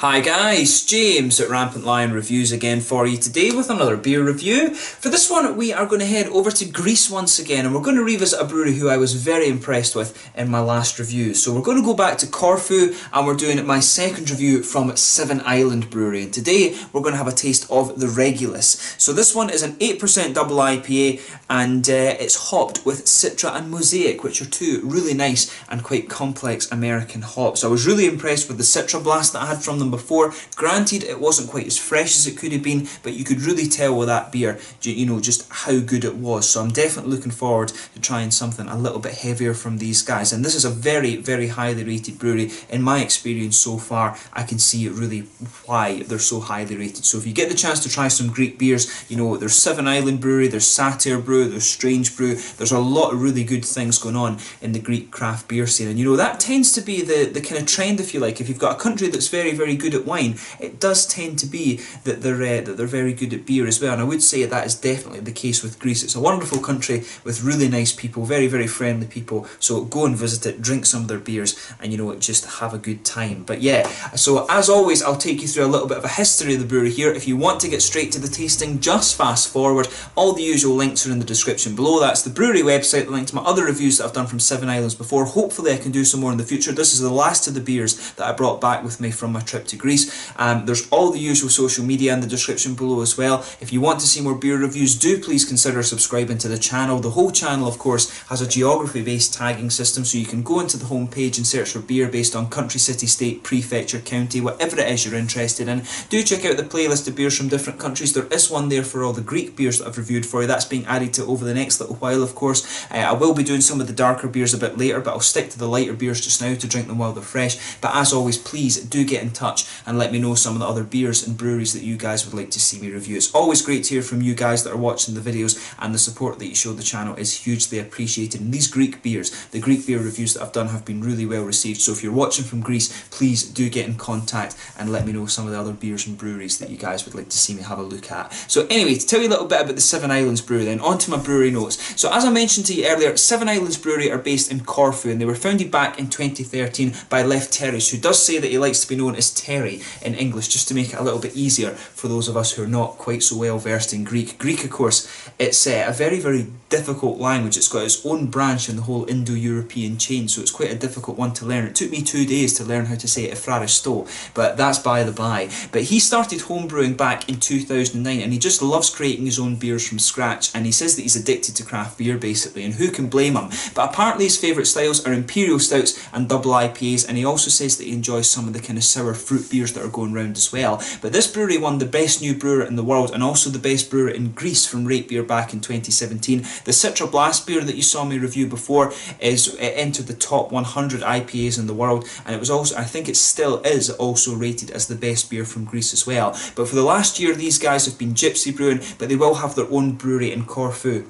Hi guys, James at Rampant Lion Reviews again for you today with another beer review. For this one we are going to head over to Greece once again, and we're going to revisit a brewery who I was very impressed with in my last review. So we're going to go back to Corfu and we're doing my second review from Seven Island Brewery, and today we're going to have a taste of the Regulus. So this one is an 8% double IPA, and it's hopped with Citra and Mosaic, which are two really nice and quite complex American hops. I was really impressed with the Citra blast that I had from them before. Granted, it wasn't quite as fresh as it could have been, but you could really tell with that beer, you know, just how good it was. So I'm definitely looking forward to trying something a little bit heavier from these guys. And this is a very, very highly rated brewery. In my experience so far, I can see really why they're so highly rated. So if you get the chance to try some Greek beers, you know, there's Seven Island Brewery, there's Satyr Brew, there's Strange Brew. There's a lot of really good things going on in the Greek craft beer scene. And you know, that tends to be the kind of trend, if you like. If you've got a country that's very, very good at wine, it does tend to be that they're very good at beer as well. And I would say that is definitely the case with Greece. It's a wonderful country with really nice people, very, very friendly people. So go and visit it, drink some of their beers, and you know, just have a good time. But yeah, so as always, I'll take you through a little bit of a history of the brewery here. If you want to get straight to the tasting, just fast forward. All the usual links are in the description below. That's the brewery website, the link to my other reviews that I've done from Seven Islands before. Hopefully I can do some more in the future. This is the last of the beers that I brought back with me from my trip to Greece. There's all the usual social media in the description below as well. If you want to see more beer reviews, do please consider subscribing to the channel. The whole channel, of course, has a geography-based tagging system, so you can go into the home page and search for beer based on country, city, state, prefecture, county, whatever it is you're interested in. Do check out the playlist of beers from different countries. There is one there for all the Greek beers that I've reviewed for you. That's being added to over the next little while, of course. I will be doing some of the darker beers a bit later, but I'll stick to the lighter beers just now to drink them while they're fresh. But as always, please do get in touch and let me know some of the other beers and breweries that you guys would like to see me review. It's always great to hear from you guys that are watching the videos, and the support that you show the channel is hugely appreciated. And these Greek beers, the Greek beer reviews that I've done, have been really well received. So if you're watching from Greece, please do get in contact and let me know some of the other beers and breweries that you guys would like to see me have a look at. So anyway, to tell you a little bit about the Seven Islands Brewery then, on to my brewery notes. So as I mentioned to you earlier, Seven Islands Brewery are based in Corfu, and they were founded back in 2013 by Lefteris, who does say that he likes to be known as Terry in English, just to make it a little bit easier for those of us who are not quite so well versed in Greek. Greek, of course, it's a very, very difficult language. It's got its own branch in the whole Indo-European chain, so it's quite a difficult one to learn. It took me 2 days to learn how to say Efraristo, but that's by the by. But he started homebrewing back in 2009, and he just loves creating his own beers from scratch, and he says that he's addicted to craft beer basically, and who can blame him? But apparently his favourite styles are imperial stouts and double IPAs, and he also says that he enjoys some of the kind of sour fruit beers that are going round as well. But this brewery won the best new brewer in the world and also the best brewer in Greece from Rate Beer back in 2017. The Citra Blast beer that you saw me review before it entered the top 100 IPAs in the world, and it was also, I think it still is, also rated as the best beer from Greece as well. But for the last year, these guys have been gypsy brewing, but they will have their own brewery in Corfu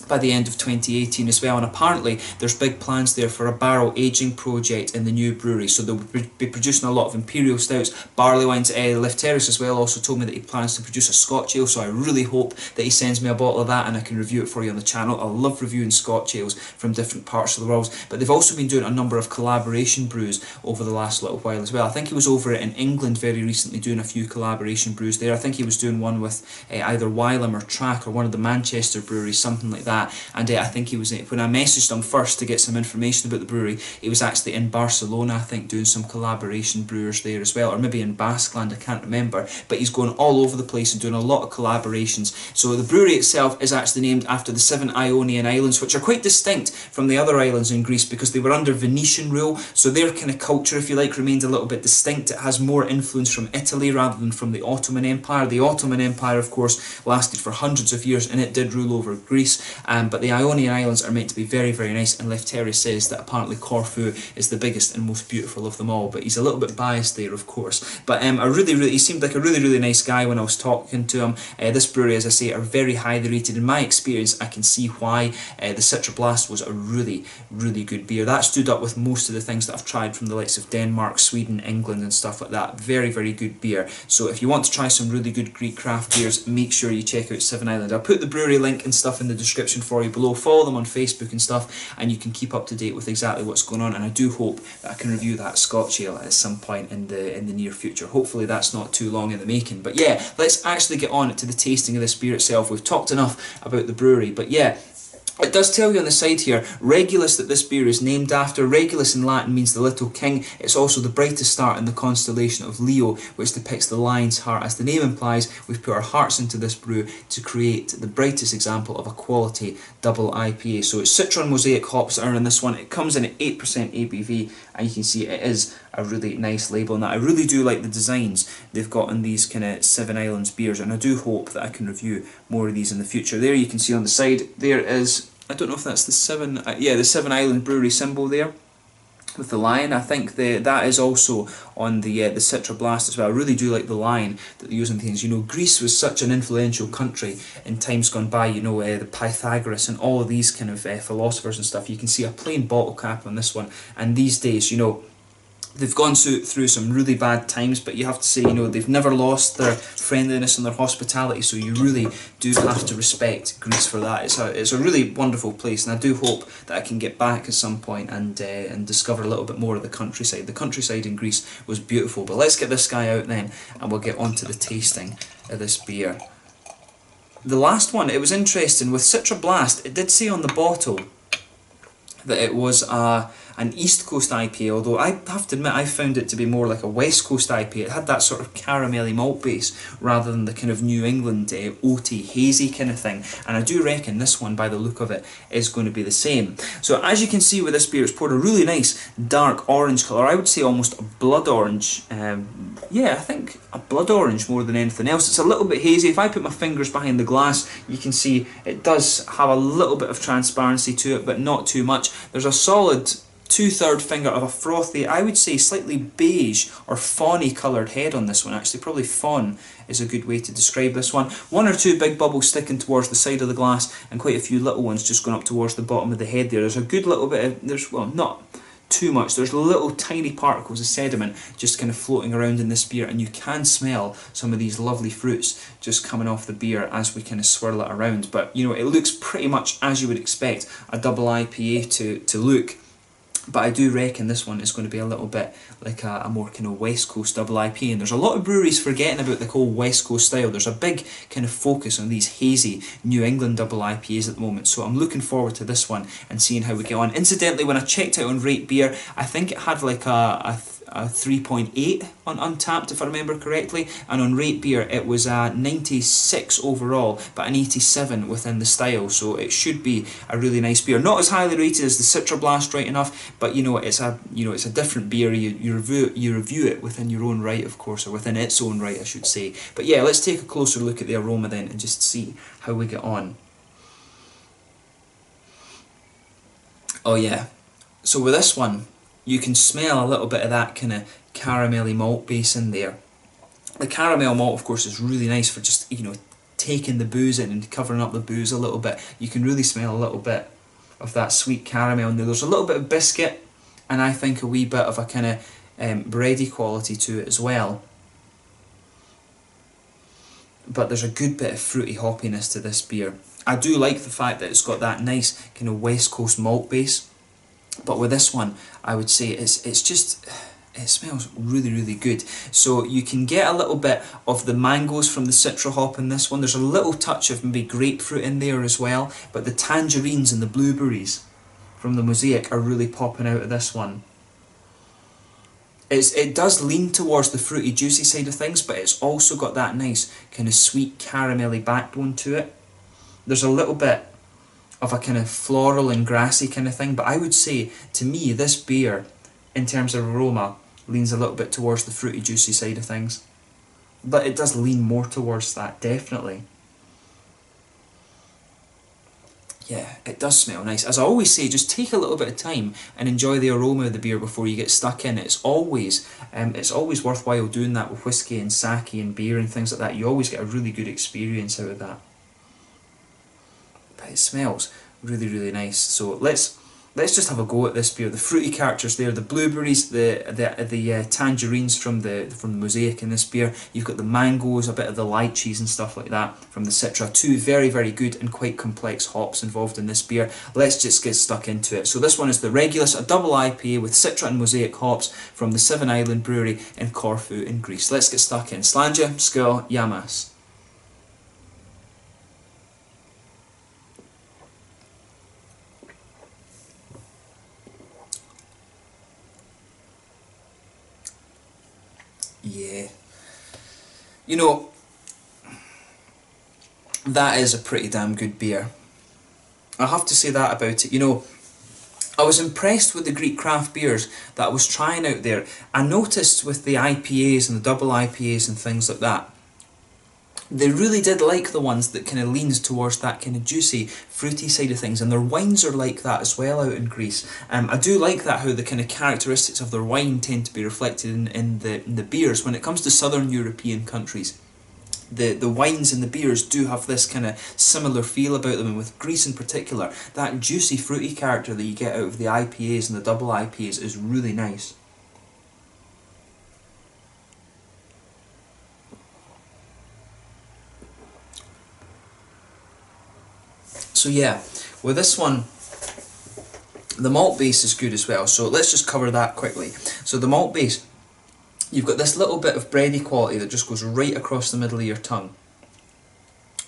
by the end of 2018 as well, and apparently there's big plans there for a barrel aging project in the new brewery, so they'll be producing a lot of imperial stouts, barley wines. Lefteris as well also told me that he plans to produce a Scotch ale, so I really hope that he sends me a bottle of that and I can review it for you on the channel. I love reviewing Scotch ales from different parts of the world. But they've also been doing a number of collaboration brews over the last little while as well. I think he was over in England very recently doing a few collaboration brews there. I think he was doing one with either Wylam or Track or one of the Manchester breweries, something like that. And I think he was, when I messaged him first to get some information about the brewery, he was actually in Barcelona, I think, doing some collaboration brewers there as well, or maybe in Basqueland, I can't remember. But he's going all over the place and doing a lot of collaborations. So the brewery itself is actually named after the 7 Ionian Islands, which are quite distinct from the other islands in Greece because they were under Venetian rule, so their kind of culture, if you like, remains a little bit distinct. It has more influence from Italy rather than from the Ottoman Empire. The Ottoman Empire, of course, lasted for hundreds of years and it did rule over Greece. But the Ionian Islands are meant to be very, very nice, and Lefteris says that apparently Corfu is the biggest and most beautiful of them all, but he's a little bit biased there, of course. But he seemed like a really, really nice guy when I was talking to him. This brewery, as I say, are very highly rated. In my experience, I can see why. The Citra Blast was a really, really good beer. That stood up with most of the things that I've tried from the likes of Denmark, Sweden, England and stuff like that. Very, very good beer. So if you want to try some really good Greek craft beers, make sure you check out Seven Island. I'll put the brewery link and stuff in the description description for you below. Follow them on Facebook and stuff, and you can keep up to date with exactly what's going on. And I do hope that I can review that Scotch ale at some point in the near future. Hopefully that's not too long in the making. But yeah, let's actually get on to the tasting of this beer itself. We've talked enough about the brewery, but yeah, it does tell you on the side here, Regulus, that this beer is named after. Regulus in Latin means the little king. It's also the brightest star in the constellation of Leo, which depicts the lion's heart. As the name implies, we've put our hearts into this brew to create the brightest example of a quality double IPA. So it's Citron Mosaic hops that are in this one. It comes in at 8% ABV, and you can see it is a really nice label. And I really do like the designs they've got on these kind of Seven Islands beers, and I do hope that I can review more of these in the future. There you can see on the side, there is, I don't know if that's the the Seven Island Brewery symbol there with the lion. I think that is also on the Citra Blast as well. I really do like the lion that they're using things. You know, Greece was such an influential country in times gone by. You know, the Pythagoras and all of these kind of philosophers and stuff. You can see a plain bottle cap on this one, and these days, you know, they've gone through some really bad times, but you have to say, you know, they've never lost their friendliness and their hospitality, so you really do have to respect Greece for that. It's a really wonderful place, and I do hope that I can get back at some point and discover a little bit more of the countryside. The countryside in Greece was beautiful, but let's get this guy out then, and we'll get on to the tasting of this beer. The last one, it was interesting, with Citra Blast, it did say on the bottle that it was an East Coast IPA, although I have to admit I found it to be more like a West Coast IPA. It had that sort of caramelly malt base rather than the kind of New England oaty, hazy kind of thing, and I do reckon this one, by the look of it, is going to be the same. So as you can see with this beer, it's poured a really nice dark orange colour. I would say almost a blood orange. Yeah, I think a blood orange more than anything else. It's a little bit hazy. If I put my fingers behind the glass, you can see it does have a little bit of transparency to it, but not too much. There's a solid 2/3 finger of a frothy, I would say slightly beige or fawny coloured head on this one. Actually, probably fawn is a good way to describe this one. One or two big bubbles sticking towards the side of the glass, and quite a few little ones just going up towards the bottom of the head there. There's a good little bit of, well, not too much, there's little tiny particles of sediment just kind of floating around in this beer, and you can smell some of these lovely fruits just coming off the beer as we kind of swirl it around. But you know, it looks pretty much as you would expect a double IPA to look. But I do reckon this one is going to be a little bit like a more kind of West Coast double IPA. And there's a lot of breweries forgetting about the whole West Coast style. There's a big kind of focus on these hazy New England double IPAs at the moment. So I'm looking forward to this one and seeing how we get on. Incidentally, when I checked out on Rate Beer, I think it had like a 3.8 on Untappd, if I remember correctly, and on Rate Beer it was a 96 overall, but an 87 within the style, so it should be a really nice beer. Not as highly rated as the Citra Blast, right enough, but you know, it's a different beer. You review it within your own right, of course, or within its own right, I should say. But yeah, let's take a closer look at the aroma then and just see how we get on. Oh yeah, so with this one, you can smell a little bit of that kind of caramelly malt base in there. The caramel malt, of course, is really nice for just, you know, taking the booze in and covering up the booze a little bit. You can really smell a little bit of that sweet caramel in there. There's a little bit of biscuit, and I think a wee bit of a kind of bready quality to it as well. But there's a good bit of fruity hoppiness to this beer. I do like the fact that it's got that nice kind of West Coast malt base. But with this one, I would say it smells really, really good. So you can get a little bit of the mangoes from the citra hop in this one. There's a little touch of maybe grapefruit in there as well, but the tangerines and the blueberries from the Mosaic are really popping out of this one. It does lean towards the fruity, juicy side of things, but it's also got that nice kind of sweet caramelly backbone to it. There's a little bit of a kind of floral and grassy kind of thing, but I would say, to me, this beer, in terms of aroma, leans a little bit towards the fruity, juicy side of things. But it does lean more towards that, definitely. Yeah, it does smell nice. As I always say, just take a little bit of time and enjoy the aroma of the beer before you get stuck in. It's always worthwhile doing that with whiskey and sake and beer and things like that. You always get a really good experience out of that. But it smells really, really nice. So let's let's just have a go at this beer. The fruity characters there, the blueberries, the tangerines from the mosaic in this beer. You've got the mangoes, a bit of the lychees and stuff like that from the Citra. Two very, very good and quite complex hops involved in this beer. Let's just get stuck into it. So this one is the Regulus, a double IPA with Citra and mosaic hops from the Seven Island Brewery in Corfu in Greece. Let's get stuck in. Slanja, skål, yamas. Yeah, you know, that is a pretty damn good beer. I have to say that about it. You know, I was impressed with the Greek craft beers that I was trying out there. I noticed with the IPAs and the double IPAs and things like that, they really did like the ones that kind of leans towards that kind of juicy, fruity side of things, and their wines are like that as well out in Greece. I do like that, how the kind of characteristics of their wine tend to be reflected in the beers. When it comes to southern European countries, the wines and the beers do have this kind of similar feel about them, and with Greece in particular, that juicy fruity character that you get out of the IPAs and the double IPAs is really nice. So yeah, with this one, the malt base is good as well, so let's just cover that quickly. So the malt base, you've got this little bit of bready quality that just goes right across the middle of your tongue.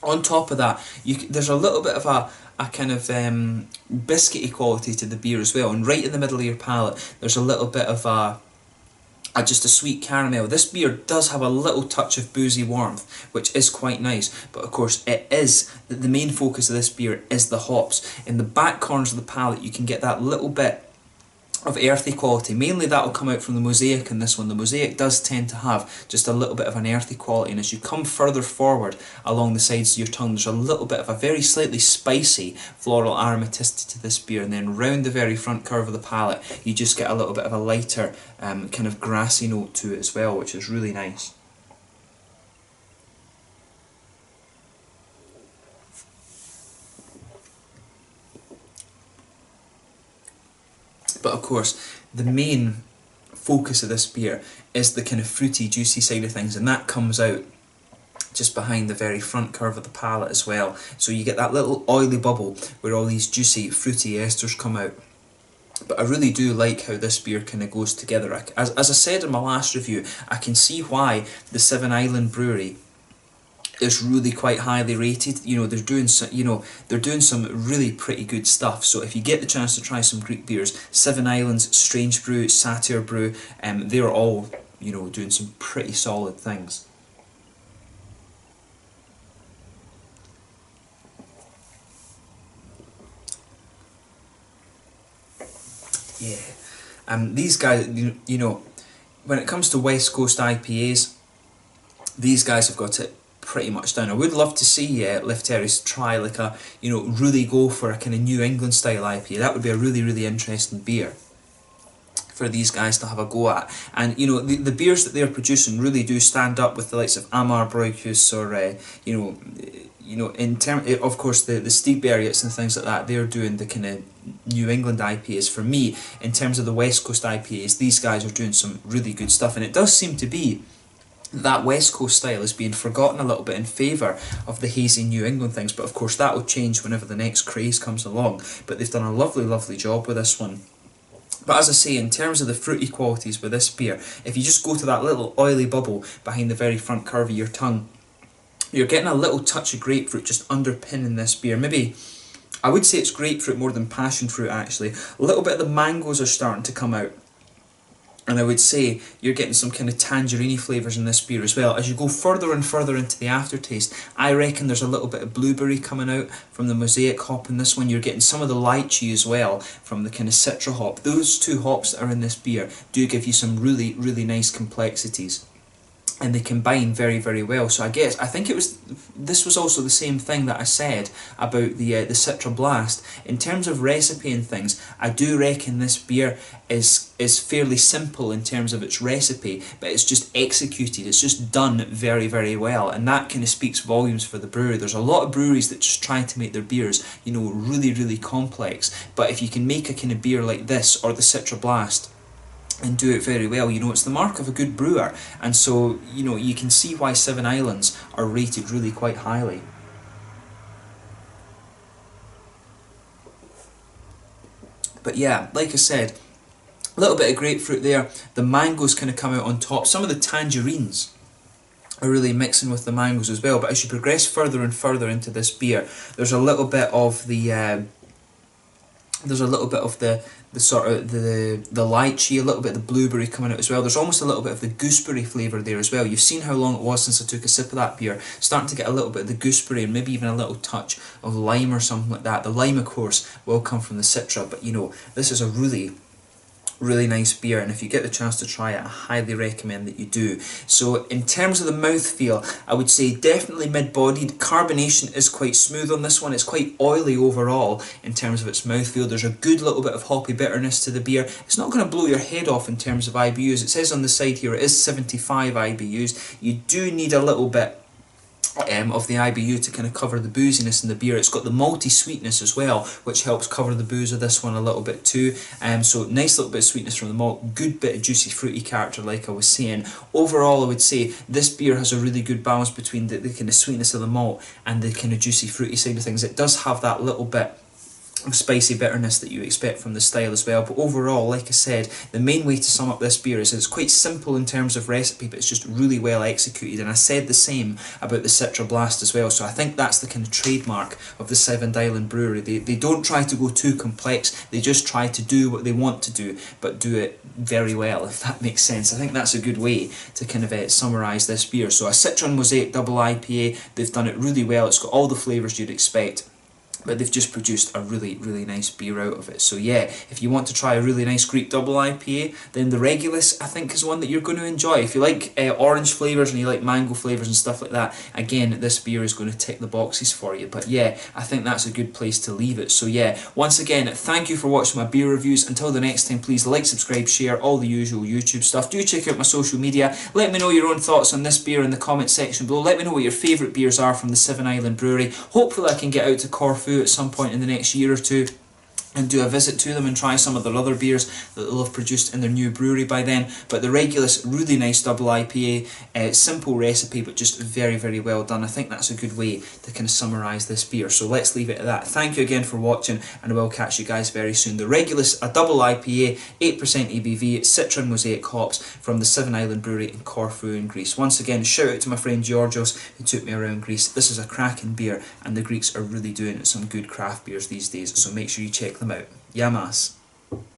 On top of that, there's a little bit of a kind of biscuity quality to the beer as well, and right in the middle of your palate there's a little bit of just a sweet caramel. This beer does have a little touch of boozy warmth, which is quite nice, but of course the main focus of this beer is the hops. In the back corners of the palate you can get that little bit of earthy quality. Mainly that will come out from the mosaic in this one. The mosaic does tend to have just a little bit of an earthy quality, and as you come further forward along the sides of your tongue, there's a little bit of a very slightly spicy floral aromaticity to this beer, and then round the very front curve of the palate you just get a little bit of a lighter kind of grassy note to it as well, which is really nice. But of course, the main focus of this beer is the kind of fruity, juicy side of things, and that comes out just behind the very front curve of the palate as well. So you get that little oily bubble where all these juicy, fruity esters come out. But I really do like how this beer kind of goes together. As I said in my last review, I can see why the Seven Island Brewery is really quite highly rated. You know, they're doing some really pretty good stuff. So if you get the chance to try some Greek beers, Seven Islands, Strange Brew, Satyr Brew, they're all, you know, doing some pretty solid things. Yeah, these guys, you know, when it comes to West Coast IPAs, these guys have got it pretty much down. I would love to see Lefteris try like a, you know, really go for a kind of New England style IPA. That would be a really, really interesting beer for these guys to have a go at. And you know, the beers that they're producing really do stand up with the likes of Amar Brewery or you know, in term, of course, the Stigbergets and things like that, they're doing the kind of New England IPAs. For me, in terms of the West Coast IPAs, these guys are doing some really good stuff, and it does seem to be that West Coast style is being forgotten a little bit in favour of the hazy New England things, but of course that will change whenever the next craze comes along. But they've done a lovely, lovely job with this one. But as I say, in terms of the fruity qualities with this beer, if you just go to that little oily bubble behind the very front curve of your tongue, you're getting a little touch of grapefruit just underpinning this beer. Maybe, I would say it's grapefruit more than passion fruit actually. A little bit of the mangoes are starting to come out. And I would say you're getting some kind of tangerine flavours in this beer as well. As you go further and further into the aftertaste, I reckon there's a little bit of blueberry coming out from the mosaic hop in this one. You're getting some of the lychee as well from the kind of citra hop. Those two hops that are in this beer do give you some really, really nice complexities. and they combine very, very well. So I think this was also the same thing that I said about the Citra Blast. In terms of recipe and things, I do reckon this beer is fairly simple in terms of its recipe, but it's just executed, it's just done very, very well, and that kind of speaks volumes for the brewery. There's a lot of breweries that just try to make their beers, you know, really, really complex, but if you can make a kind of beer like this, or the Citra Blast, and do it very well, you know, it's the mark of a good brewer. And so, you know, you can see why Seven Islands are rated really quite highly. But yeah, like I said, a little bit of grapefruit there, the mangoes kind of come out on top, some of the tangerines are really mixing with the mangoes as well. But as you progress further and further into this beer, there's a little bit of the the sort of the lychee, a little bit of the blueberry coming out as well. There's almost a little bit of the gooseberry flavour there as well. You've seen how long it was since I took a sip of that beer. Starting to get a little bit of the gooseberry and maybe even a little touch of lime or something like that. The lime, of course, will come from the Citra, but you know, this is a really nice beer, and if you get the chance to try it, I highly recommend that you do. So in terms of the mouthfeel, I would say definitely mid-bodied. Carbonation is quite smooth on this one. It's quite oily overall in terms of its mouthfeel. There's a good little bit of hoppy bitterness to the beer. It's not going to blow your head off in terms of IBUs. It says on the side here it is 75 IBUs. You do need a little bit of the IBU to kind of cover the booziness in the beer. It's got the malty sweetness as well, which helps cover the booze of this one a little bit too. So nice little bit of sweetness from the malt, good bit of juicy fruity character like I was saying. Overall I would say this beer has a really good balance between the kind of sweetness of the malt and the kind of juicy fruity side of things. It does have that little bit of spicy bitterness that you expect from the style as well, but overall, like I said, the main way to sum up this beer is it's quite simple in terms of recipe, but it's just really well executed. And I said the same about the Citra Blast as well, so I think that's the kind of trademark of the Seven Island Brewery. They don't try to go too complex, they just try to do what they want to do, but do it very well, if that makes sense. I think that's a good way to kind of summarise this beer. So a Citron Mosaic Double IPA, they've done it really well, it's got all the flavours you'd expect, but they've just produced a really, really nice beer out of it. So yeah, if you want to try a really nice Greek double IPA, then the Regulus, I think, is one that you're going to enjoy. If you like orange flavours and you like mango flavours and stuff like that, again, this beer is going to tick the boxes for you. But yeah, I think that's a good place to leave it. So yeah, once again, thank you for watching my beer reviews. Until the next time, please like, subscribe, share, all the usual YouTube stuff. Do check out my social media. Let me know your own thoughts on this beer in the comment section below. Let me know what your favourite beers are from the Seven Island Brewery. Hopefully I can get out to Corfu at some point in the next year or two and do a visit to them and try some of their other beers that they'll have produced in their new brewery by then. But the Regulus, really nice double IPA, simple recipe but just very, very well done. I think that's a good way to kind of summarise this beer. So let's leave it at that. Thank you again for watching, and I will catch you guys very soon. The Regulus, a double IPA, 8% ABV, Citron Mosaic hops from the Seven Island Brewery in Corfu in Greece. Once again, shout out to my friend Georgios who took me around Greece. This is a cracking beer, and the Greeks are really doing some good craft beers these days, so make sure you check them out. Yamas.